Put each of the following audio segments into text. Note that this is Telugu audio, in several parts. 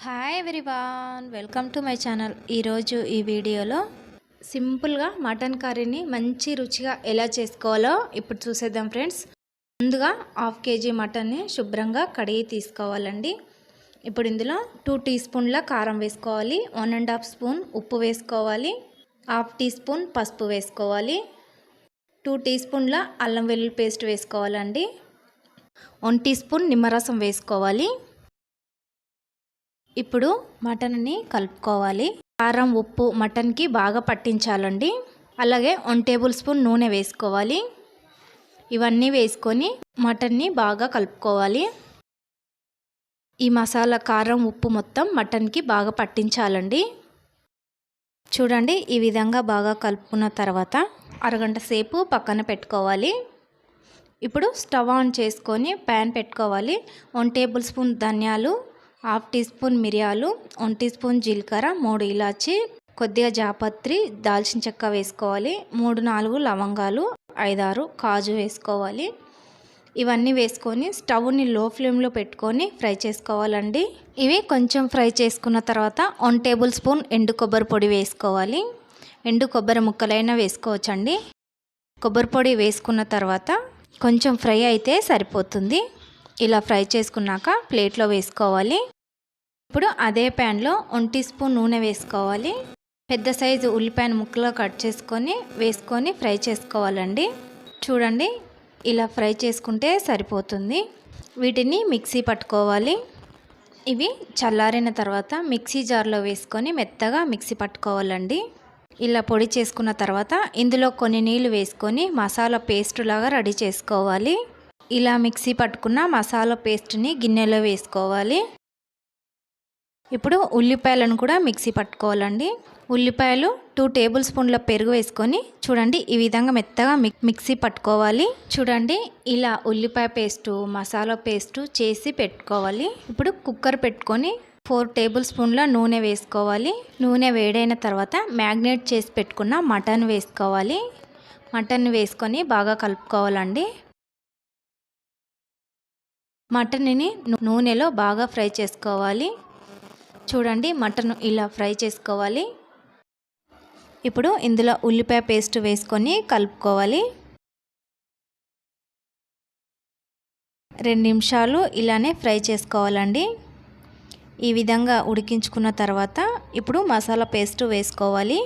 Hi everyone, welcome to my channel. ఈరోజు ఈ వీడియోలో సింపుల్గా మటన్ కర్రీని మంచి రుచిగా ఎలా చేసుకోవాలో ఇప్పుడు చూసేద్దాం ఫ్రెండ్స్. ముందుగా 1/2 kg మటన్ని శుభ్రంగా కడిగి తీసుకోవాలండి. ఇప్పుడు ఇందులో 2 టీ స్పూన్ల కారం వేసుకోవాలి, 1.5 స్పూన్ ఉప్పు వేసుకోవాలి, 1/2 టీ స్పూన్ పసుపు వేసుకోవాలి, 2 టీ స్పూన్ల అల్లం వెల్లుల్లి పేస్ట్ వేసుకోవాలండి, 1 టీ స్పూన్ నిమ్మరసం వేసుకోవాలి. ఇప్పుడు మటన్ని కలుపుకోవాలి. కారం ఉప్పు మటన్కి బాగా పట్టించాలండి. అలాగే 1 టేబుల్ స్పూన్ నూనె వేసుకోవాలి. ఇవన్నీ వేసుకొని మటన్ని బాగా కలుపుకోవాలి. ఈ మసాలా కారం ఉప్పు మొత్తం మటన్కి బాగా పట్టించాలండి. చూడండి, ఈ విధంగా బాగా కలుపుకున్న తర్వాత అరగంట సేపు పక్కన పెట్టుకోవాలి. ఇప్పుడు స్టవ్ ఆన్ చేసుకొని ప్యాన్ పెట్టుకోవాలి. 1 టేబుల్ స్పూన్ ధనియాలు, 1/2 టీ స్పూన్ మిరియాలు, 1 టీ స్పూన్ జీలకర్ర, 3 ఇలాచి, కొద్దిగా జాపత్రి, దాల్చిన చెక్క వేసుకోవాలి, 3-4 లవంగాలు, 5-6 కాజు వేసుకోవాలి. ఇవన్నీ వేసుకొని స్టవ్ని లో ఫ్లేమ్లో పెట్టుకొని ఫ్రై చేసుకోవాలండి. ఇవి కొంచెం ఫ్రై చేసుకున్న తర్వాత 1 టేబుల్ స్పూన్ ఎండు కొబ్బరి పొడి వేసుకోవాలి. ఎండు కొబ్బరి ముక్కలైనా వేసుకోవచ్చండి. కొబ్బరి పొడి వేసుకున్న తర్వాత కొంచెం ఫ్రై అయితే సరిపోతుంది. ఇలా ఫ్రై చేసుకున్నాక ప్లేట్లో వేసుకోవాలి. ఇప్పుడు అదే ప్యాన్లో 1 టీ స్పూన్ నూనె వేసుకోవాలి. పెద్ద సైజు ఉల్లిపాయ ముక్కలు కట్ చేసుకొని వేసుకొని ఫ్రై చేసుకోవాలండి. చూడండి, ఇలా ఫ్రై చేసుకుంటే సరిపోతుంది. వీటిని మిక్సీ పట్టుకోవాలి. ఇవి చల్లారిన తర్వాత మిక్సీ జార్లో వేసుకొని మెత్తగా మిక్సీ పట్టుకోవాలండి. ఇలా పొడి చేసుకున్న తర్వాత ఇందులో కొన్ని నీళ్లు వేసుకొని మసాలా పేస్ట్ లాగా రెడీ చేసుకోవాలి. ఇలా మిక్సీ పట్టుకున్న మసాలా పేస్ట్ని గిన్నెలో వేసుకోవాలి. ఇప్పుడు ఉల్లిపాయలను కూడా మిక్సీ పట్టుకోవాలండి. ఉల్లిపాయలు 2 టేబుల్ స్పూన్ల పెరుగు వేసుకొని చూడండి ఈ విధంగా మెత్తగా మిక్సీ పట్టుకోవాలి. చూడండి, ఇలా ఉల్లిపాయ పేస్టు మసాలా పేస్టు చేసి పెట్టుకోవాలి. ఇప్పుడు కుక్కర్ పెట్టుకొని 4 టేబుల్ స్పూన్ల నూనె వేసుకోవాలి. నూనె వేడైన తర్వాత మ్యాగ్నేట్ చేసి పెట్టుకున్న మటన్ వేసుకోవాలి. మటన్ వేసుకొని బాగా కలుపుకోవాలండి. మటన్ని నూనెలో బాగా ఫ్రై చేసుకోవాలి. చూడండి, మటన్ ఇలా ఫ్రై చేసుకోవాలి. ఇప్పుడు ఇందులో ఉల్లిపాయ పేస్ట్ వేసుకొని కలుపుకోవాలి. 2 నిమిషాలు ఇలానే ఫ్రై చేసుకోవాలండి. ఈ విధంగా ఉడికించుకున్న తర్వాత ఇప్పుడు మసాలా పేస్ట్ వేసుకోవాలి.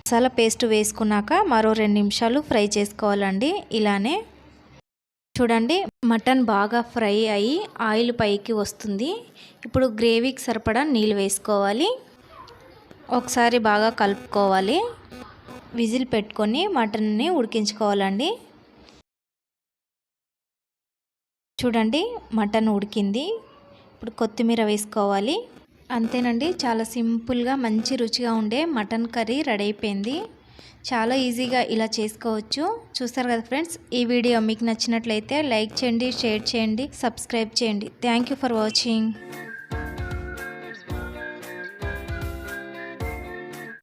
మసాలా పేస్ట్ వేసుకున్నాక మరో 2 నిమిషాలు ఫ్రై చేసుకోవాలండి. ఇలానే చూడండి, మటన్ బాగా ఫ్రై అయ్యి ఆయిల్ పైకి వస్తుంది. ఇప్పుడు గ్రేవీకి సరిపడా నీళ్ళు వేసుకోవాలి. ఒకసారి బాగా కలుపుకోవాలి. విజిల్ పెట్టుకొని మటన్ని ఉడికించుకోవాలండి. చూడండి, మటన్ ఉడికింది. ఇప్పుడు కొత్తిమీర వేసుకోవాలి. అంతేనండి, చాలా సింపుల్గా మంచి రుచిగా ఉండే మటన్ కర్రీ రెడీ అయిపోయింది. చాలా ఈజీగా ఇలా చేసుకోవచ్చు. చూస్తారు కదా ఫ్రెండ్స్, ఈ వీడియో మీకు నచ్చినట్లయితే లైక్ చేయండి, షేర్ చేయండి, సబ్స్క్రైబ్ చేయండి. Thank you for watching.